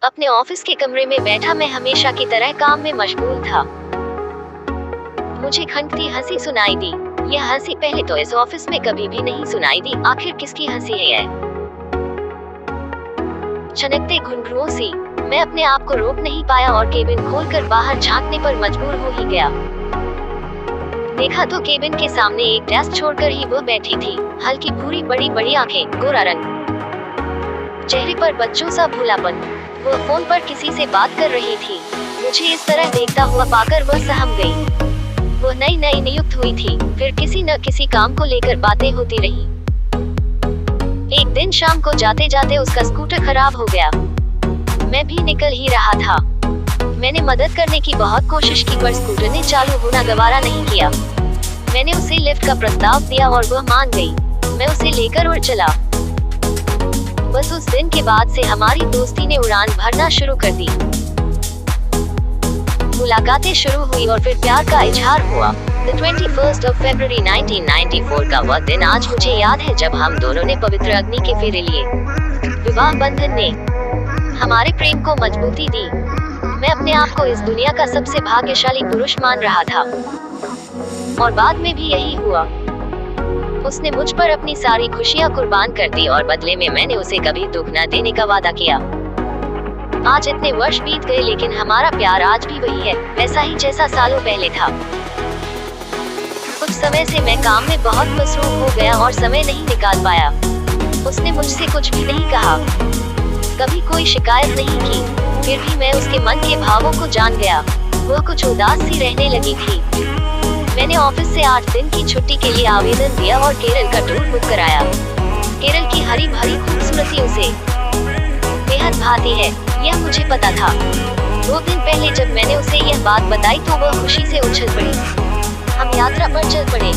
अपने ऑफिस के कमरे में बैठा मैं हमेशा की तरह काम में मशगूल था। मुझे खनकती हंसी सुनाई दी। यह हंसी पहले तो इस ऑफिस में कभी भी नहीं सुनाई दी। आखिर किसकी हंसी है यह? छनकते घुंघरुओं से मैं अपने आप को रोक नहीं पाया और केबिन खोलकर बाहर झांकने पर मजबूर हो ही गया। देखा तो केबिन के सामने एक डेस्क छोड़कर ही वो बैठी थी। हल्की भूरी बड़ी बड़ी आंखें, गोरा रंग, चेहरे पर बच्चों सा भूलापन। वो फोन पर किसी से बात कर रही थी। मुझे इस तरह देखता हुआ पाकर वह सहम गई। वो नई नई नियुक्त हुई थी, फिर किसी न किसी काम को लेकर बातें होती रही। एक दिन शाम को जाते जाते उसका स्कूटर खराब हो गया। मैं भी निकल ही रहा था। मैंने मदद करने की बहुत कोशिश की पर स्कूटर ने चालू होना गवारा नहीं किया। मैंने उसे लिफ्ट का प्रस्ताव दिया और वह मान गई। मैं उसे लेकर उड़ चला। बस उस दिन के बाद से हमारी दोस्ती ने उड़ान भरना शुरू कर दी। मुलाकातें शुरू हुई और फिर प्यार का इजहार हुआ। The 21st of February 1994 का वह दिन आज मुझे याद है जब हम दोनों ने पवित्र अग्नि के फेरे लिए। विवाह बंधन ने हमारे प्रेम को मजबूती दी। मैं अपने आप को इस दुनिया का सबसे भाग्यशाली पुरुष मान रहा था और बाद में भी यही हुआ। उसने मुझ पर अपनी सारी खुशियां कुर्बान कर दी और बदले में मैंने उसे कभी दुख न देने का वादा किया। आज इतने वर्ष बीत गए लेकिन हमारा प्यार आज भी वही है, वैसा ही जैसा सालों पहले था। कुछ समय से मैं काम में बहुत मसरूफ हो गया और समय नहीं निकाल पाया। उसने मुझसे कुछ भी नहीं कहा, कभी कोई शिकायत नहीं की, फिर भी मैं उसके मन के भावों को जान गया। वह कुछ उदास सी रहने लगी थी। मैंने ऑफिस से 8 दिन की छुट्टी के लिए आवेदन दिया और केरल का टूर बुक कराया। केरल की हरी भरी खूबसूरती उसे बेहद भाती है, यह मुझे पता था। 2 दिन पहले जब मैंने उसे यह बात बताई तो वह खुशी से उछल पड़ी। हम यात्रा पर चल पड़े।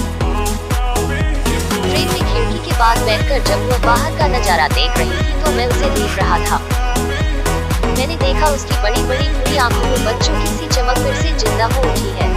ट्रेन में खिड़की के पास बैठकर जब वह बाहर का नजारा देख रही थी तो मैं उसे देख रहा था। मैंने देखा उसकी बड़ी बड़ी भूरी आंखों में बच्चों की सी चमक फिर से जिंदा हो उठी है।